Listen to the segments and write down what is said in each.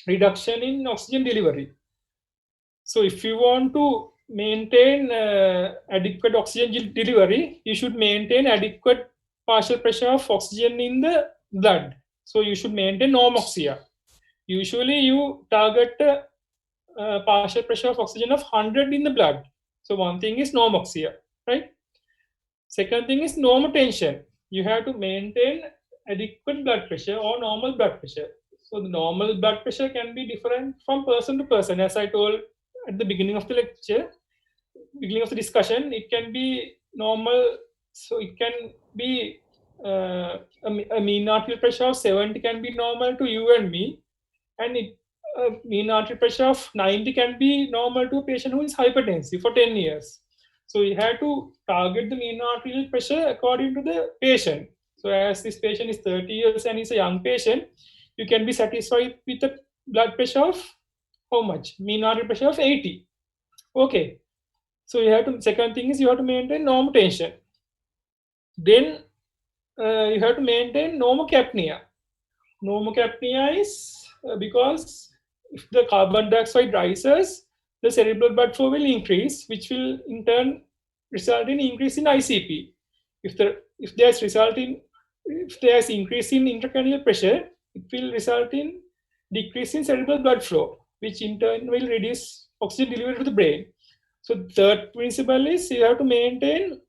reduction in oxygen delivery. So if you want to maintain adequate oxygen delivery, you should maintain adequate partial pressure of oxygen in the blood. So you should maintain normoxia. Usually you target partial pressure of oxygen of 100 in the blood. So one thing is normoxia, right? Second thing is normotension. You have to maintain adequate blood pressure or normal blood pressure. So the normal blood pressure can be different from person to person. As I told at the beginning of the lecture, beginning of the discussion, it can be normal. So it can be a mean arterial pressure of 70 can be normal to you and me, and mean arterial pressure of 90 can be normal to a patient who is hypertensive for 10 years. So you have to target the mean arterial pressure according to the patient. So as this patient is 30 years and is a young patient, you can be satisfied with a blood pressure of how much? Mean arterial pressure of 80. Okay. So you have to, second thing is you have to maintain normal tension. Then you have to maintain normocapnia. Normocapnia is because if the carbon dioxide rises, the cerebral blood flow will increase, which will in turn result in increase in ICP. If there's result in if there's increase in intracranial pressure, it will result in decrease in cerebral blood flow, which in turn will reduce oxygen delivery to the brain. So third principle is you have to maintain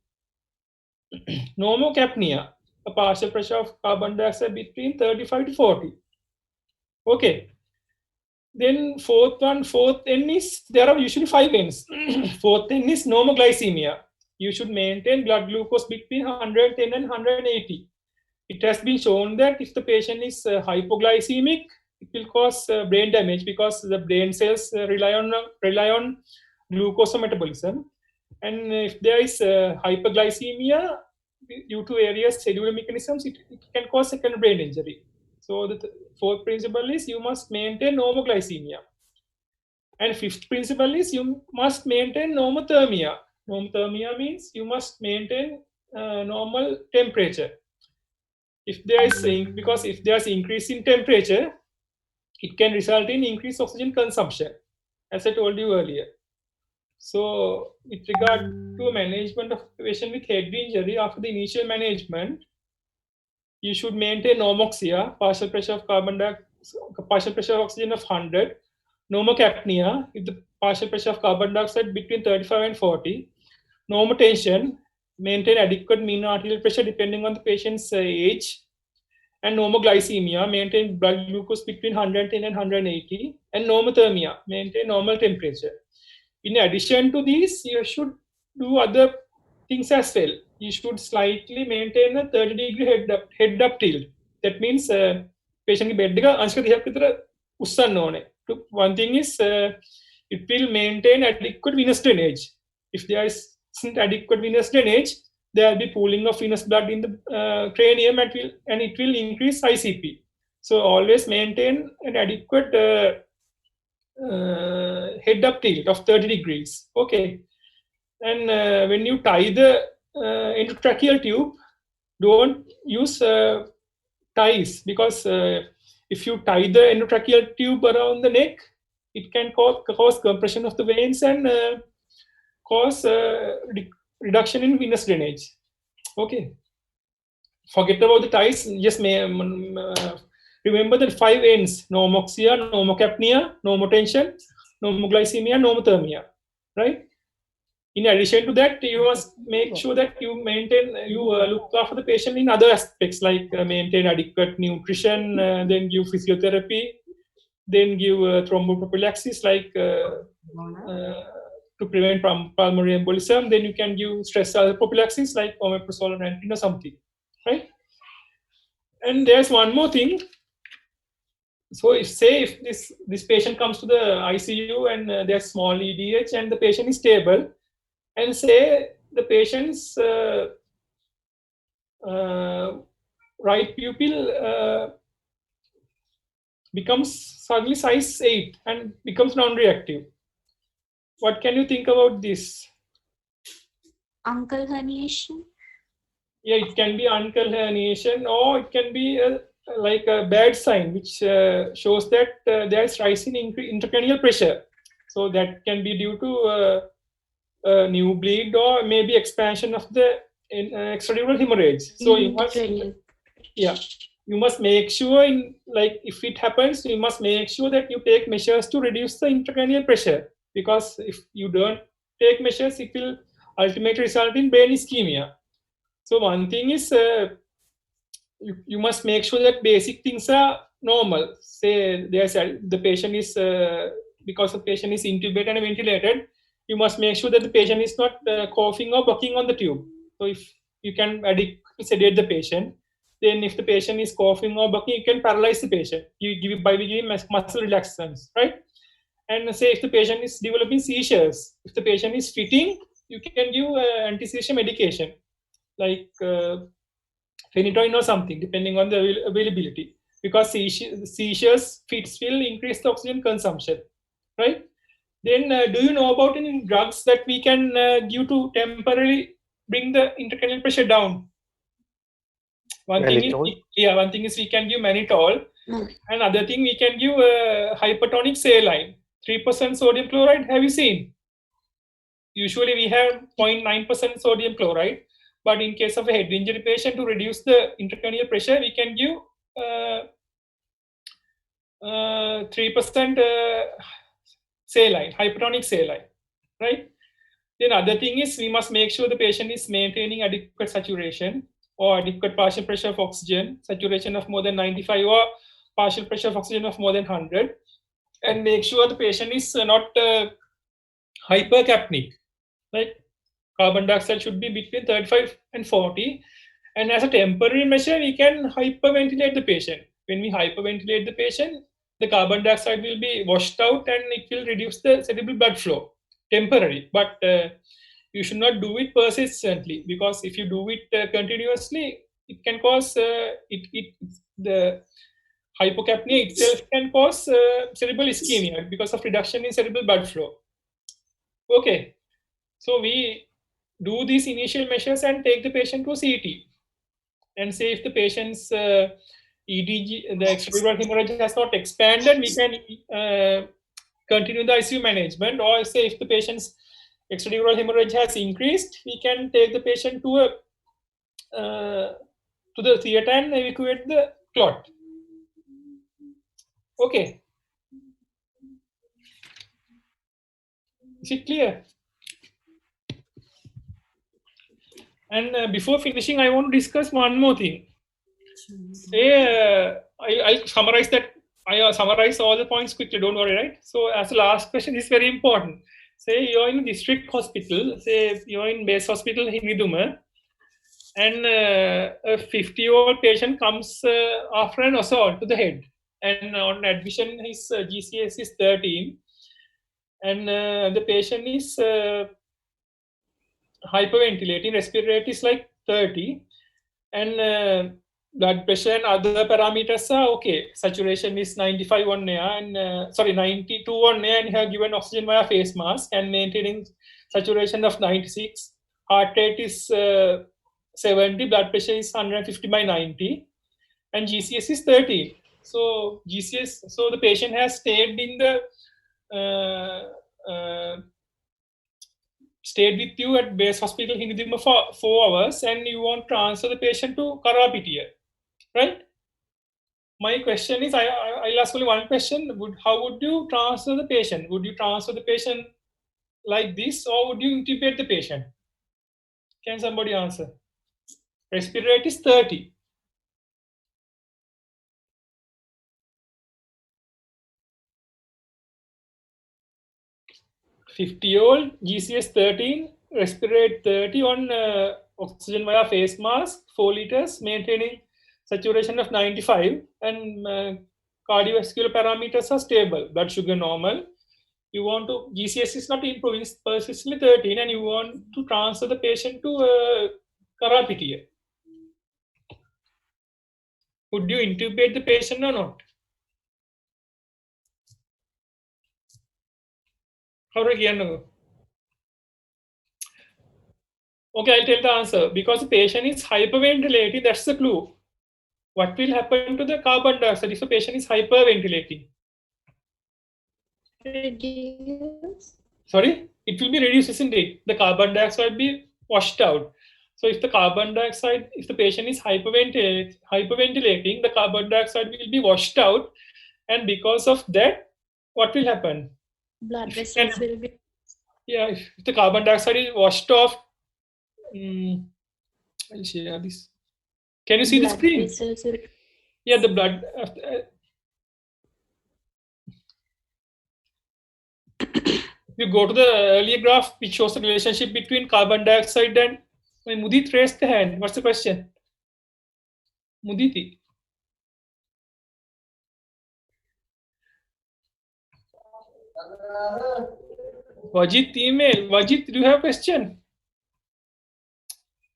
normocapnia, a partial pressure of carbon dioxide between 35 to 40. Okay. Then fourth N is, there are usually 5 N's. Fourth N is normoglycemia. You should maintain blood glucose between 110 and 180. It has been shown that if the patient is hypoglycemic, it will cause brain damage because the brain cells rely on glucose metabolism. And if there is hyperglycemia due to various cellular mechanisms, it can cause secondary brain injury. So the fourth principle is you must maintain normoglycemia. And fifth principle is you must maintain normothermia. Normothermia means you must maintain normal temperature. If there is because if there is increase in temperature, it can result in increased oxygen consumption, as I told you earlier. So, with regard to management of patient with head injury, after the initial management, you should maintain normoxia, partial pressure of partial pressure of oxygen of 100, normocapnia, with the partial pressure of carbon dioxide between 35 and 40, normotension, maintain adequate mean arterial pressure depending on the patient's age, and normoglycemia, maintain blood glucose between 110 and 180, and normothermia, maintain normal temperature. In addition to these, you should do other things as well. You should slightly maintain a 30-degree head up tilt. That means patient bed one thing is it will maintain adequate venous drainage. If there isn't adequate venous drainage, there will be pooling of venous blood in the cranium and it will increase ICP. So always maintain an adequate head up tilt of 30 degrees. Okay. And when you tie the endotracheal tube, don't use ties because if you tie the endotracheal tube around the neck, it can cause compression of the veins and cause reduction in venous drainage. Okay. Forget about the ties. Just remember the 5 N's: normoxia, normocapnia, normotension, normoglycemia, normothermia. Right? In addition to that, you must make sure that you look after the patient in other aspects like maintain adequate nutrition, then give physiotherapy, then give thromboprophylaxis like to prevent pulmonary embolism. Then you can give stress prophylaxis like omeprazole and or something, right? And there's one more thing. So if this patient comes to the ICU and there's small EDH and the patient is stable, and say the patient's right pupil becomes suddenly size 8 and becomes non-reactive. What can you think about this? Uncle herniation? Yeah, it can be uncle herniation or it can be a like a bad sign, which shows that there is rising intracranial pressure. So that can be due to new bleed or maybe expansion of the extradural hemorrhage. So you must, Intracranial. yeah, you must make sure in, like, if it happens, you must make sure that you take measures to reduce the intracranial pressure, because if you don't take measures, it will ultimately result in brain ischemia. So one thing is, you must make sure that basic things are normal. Say there's the patient is because the patient is intubated and ventilated, you must make sure that the patient is not coughing or bucking on the tube. So if you can adequately sedate the patient, then if the patient is coughing or bucking, you can paralyze the patient. You give by giving muscle relaxants, right? And say if the patient is developing seizures, if the patient is fitting, you can give anti-seizure medication like phenytoin or something, depending on the availability. Because seizures, fits will increase the oxygen consumption, right? Then, do you know about any drugs that we can give to temporarily bring the intracranial pressure down? One thing is, Mannitol. yeah, one thing is we can give mannitol. No. Another thing we can give hypertonic saline, 3% sodium chloride. Have you seen? Usually we have 0.9% sodium chloride, but in case of a head injury patient, to reduce the intracranial pressure, we can give 3% saline, hypertonic saline, right? Then other thing is we must make sure the patient is maintaining adequate saturation or adequate partial pressure of oxygen, saturation of more than 95 or partial pressure of oxygen of more than 100, and make sure the patient is not hypercapnic. Like carbon dioxide should be between 35 and 40. And as a temporary measure, we can hyperventilate the patient. When we hyperventilate the patient, the carbon dioxide will be washed out and it will reduce the cerebral blood flow. Temporary. But you should not do it persistently, because if you do it continuously, it can cause the hypocapnia itself can cause cerebral ischemia because of reduction in cerebral blood flow. Okay, so we do these initial measures and take the patient to CT and say if the patient's EDG, the extradural hemorrhage has not expanded, we can continue the ICU management. Or say if the patient's extradural hemorrhage has increased, we can take the patient to the theater and evacuate the clot. Okay, is it clear? And before finishing, I want to discuss one more thing. Say, I'll summarize that. I summarize all the points quickly. Don't worry, right? So, as the last question is very important. Say you're in a district hospital. Say you're in base hospital Hiniduma, and a 50-year-old patient comes after an assault to the head, and on admission his GCS is 13, and the patient is hyperventilating, respiratory rate is like 30, and blood pressure and other parameters are okay. Saturation is 95 on air and sorry 92 on air, and have given oxygen via face mask and maintaining saturation of 96. Heart rate is 70, blood pressure is 150 by 90, and GCS is 13. So GCS, so the patient has stayed in the stayed with you at base hospital Hindima for 4 hours, and you want to transfer the patient to Karapitiya, right? My question is, I'll ask only one question. How would you transfer the patient? Would you transfer the patient like this, or would you intubate the patient? Can somebody answer? Respiratory rate is 30. 50-year-old, GCS 13, respirate 30 on oxygen via face mask, 4 liters, maintaining saturation of 95, and cardiovascular parameters are stable. Blood sugar normal. You want to, GCS is not improving, it's persistently 13, and you want to transfer the patient to Karapitiya. Would you intubate the patient or not? How do you know? Okay, I'll tell the answer. Because the patient is hyperventilating, that's the clue. what will happen to the carbon dioxide if a patient is hyperventilating? Reduce. Sorry, it will be reduced, isn't it? The carbon dioxide will be washed out. So if the carbon dioxide, if the patient is hyperventilating, the carbon dioxide will be washed out, and because of that, what will happen? Blood If you can, vessels will be. yeah, if the carbon dioxide is washed off, I'll share this. Can you see the Blood screen? vessels will. Yeah, the blood. You go to the earlier graph, which shows the relationship between carbon dioxide and. Mudit raised the hand. What's the question? Muditi. Vajit email. Vajit, do you have a question?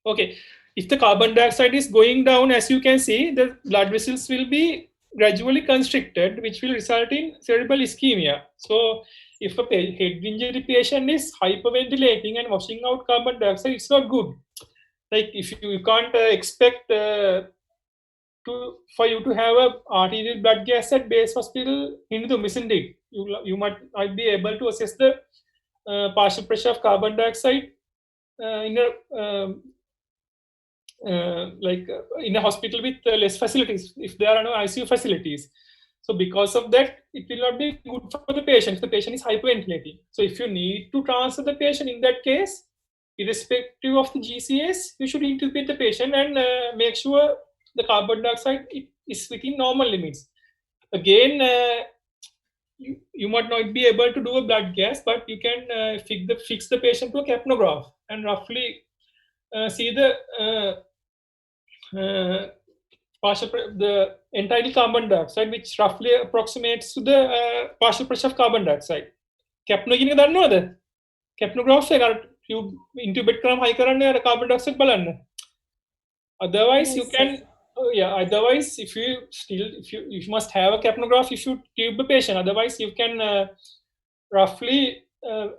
Okay. If the carbon dioxide is going down, as you can see, the blood vessels will be gradually constricted, which will result in cerebral ischemia. So, if a head injury patient is hyperventilating and washing out carbon dioxide, it's not good. Like if you can't expect for you to have a arterial blood gas at base hospital in the isn't it? You might be able to assess the partial pressure of carbon dioxide in a in a hospital with less facilities if there are no ICU facilities. So because of that, it will not be good for the patient if the patient is hyperventilating. So if you need to transfer the patient in that case, irrespective of the GCS, you should intubate the patient and make sure the carbon dioxide is within normal limits. Again, you might not be able to do a blood gas, but you can fix the patient to a capnograph and roughly see the uh, the entitled carbon dioxide, which roughly approximates to the partial pressure of carbon dioxide. Capno කියන එක දන්නවද? Capnograph එක අර tube intubate කරාම high කරන්නේ අර carbon dioxide බලන්න. Otherwise, you Yes, can. sir. Yeah. Otherwise, if you must have a capnograph, if you tube the patient. Otherwise, you can roughly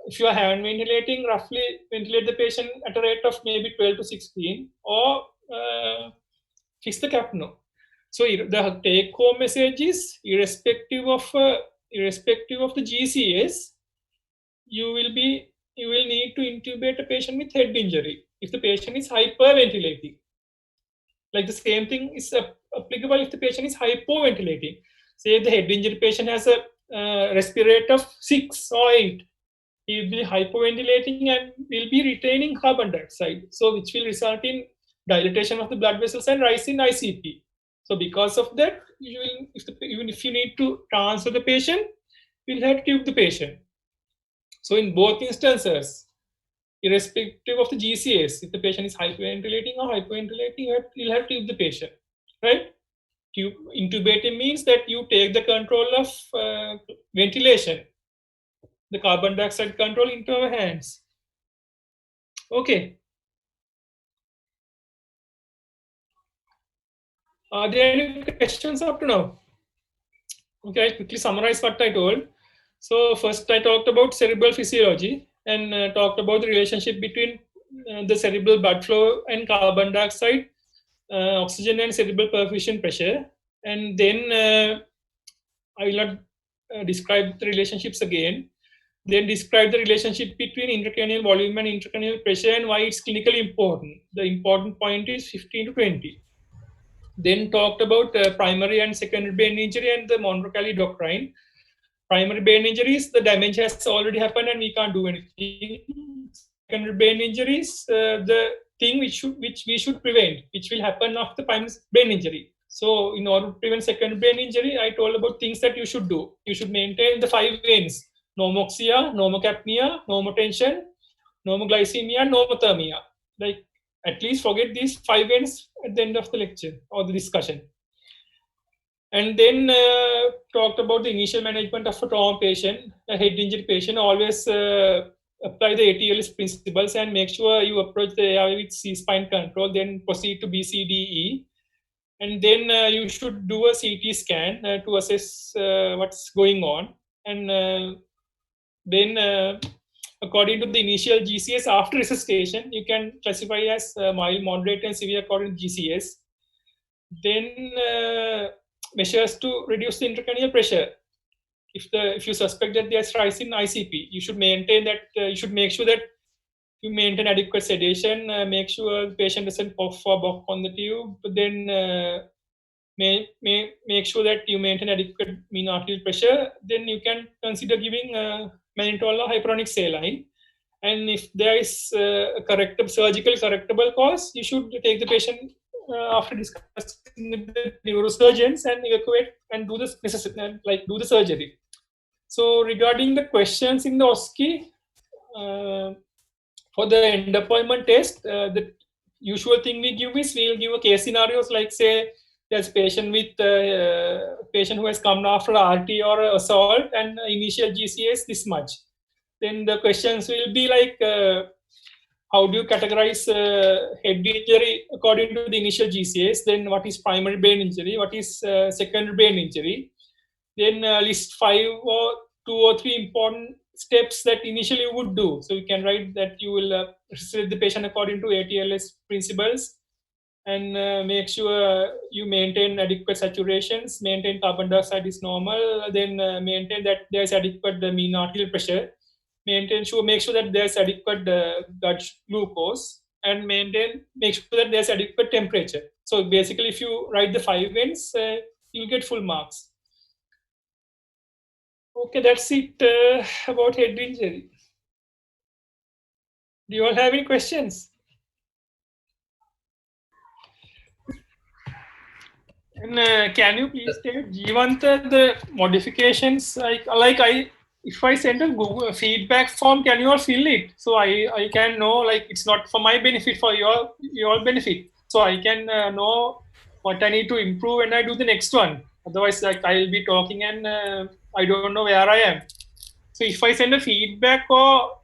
if you are hand ventilating, roughly ventilate the patient at a rate of maybe 12 to 16, or fix the capno. So the take home message is irrespective of the GCS, you will be you will need to intubate a patient with head injury if the patient is hyperventilating. Like the same thing is applicable if the patient is hypoventilating. Say the head injury patient has a respirator of 6 or 8, he will be hypoventilating and will be retaining carbon dioxide, so which will result in dilatation of the blood vessels and rise in ICP. So because of that, you will, even if you need to transfer the patient, you will have to tube the patient. So in both instances, irrespective of the GCS, if the patient is hyperventilating or hypoventilating, you'll have to tube the patient, right? Intubating means that you take the control of ventilation, the carbon dioxide control into our hands. Okay. Are there any questions up to now? Okay, I'll quickly summarize what I told. So first I talked about cerebral physiology and talked about the relationship between the cerebral blood flow and carbon dioxide, oxygen and cerebral perfusion pressure. And then I will not describe the relationships again. Then describe the relationship between intracranial volume and intracranial pressure and why it's clinically important. The important point is 15 to 20. Then talked about primary and secondary brain injury and the Monroe-Kelly doctrine. Primary brain injuries, the damage has already happened and we can't do anything. Secondary brain injuries, the thing which we should prevent, which will happen after primary brain injury. So in order to prevent secondary brain injury, I told about things that you should do. You should maintain the 5 veins: normoxia, normocapnia, normotension, normoglycemia, normothermia. Like at least forget these 5 veins at the end of the lecture or the discussion. And then talked about the initial management of a trauma patient, a head injury patient. Always apply the ATLS principles and make sure you approach the ARV with C-spine control, then proceed to BCDE. And then you should do a CT scan to assess what's going on. And then according to the initial GCS after resuscitation, you can classify as mild, moderate, and severe according to GCS. Then measures to reduce the intracranial pressure. If you suspect that there's rise in ICP, you should maintain that. You should make sure that you maintain adequate sedation. Make sure the patient doesn't puff or buck on the tube. But then make sure that you maintain adequate mean arterial pressure. Then you can consider giving mannitol or hyperonic saline. And if there is a surgical correctable cause, you should take the patient after discussing with the neurosurgeons and evacuate and do the necessary, like do the surgery. So regarding the questions in the OSCE, for the end appointment test, the usual thing we give is we'll give a case scenarios like say there's patient who has come after RT or assault and initial GCA is this much. Then the questions will be like how do you categorize head injury according to the initial GCAs? Then what is primary brain injury? What is secondary brain injury? Then list 2 or 3 important steps that initially you would do. So you can write that you will select the patient according to ATLS principles and make sure you maintain adequate saturations, maintain carbon dioxide is normal, then maintain that there's adequate mean arterial pressure, make sure that there's adequate gut glucose, and make sure that there's adequate temperature. So basically, if you write the 5 Ns, you'll get full marks. Okay, that's it about head injury. Do you all have any questions? And can you please tell Jivanta the modifications like I if I send a Google feedback form, can you all fill it so I can know like it's not for my benefit, for your benefit, so I can know what I need to improve when I do the next one. Otherwise, like I'll be talking and I don't know where I am. So if I send a feedback or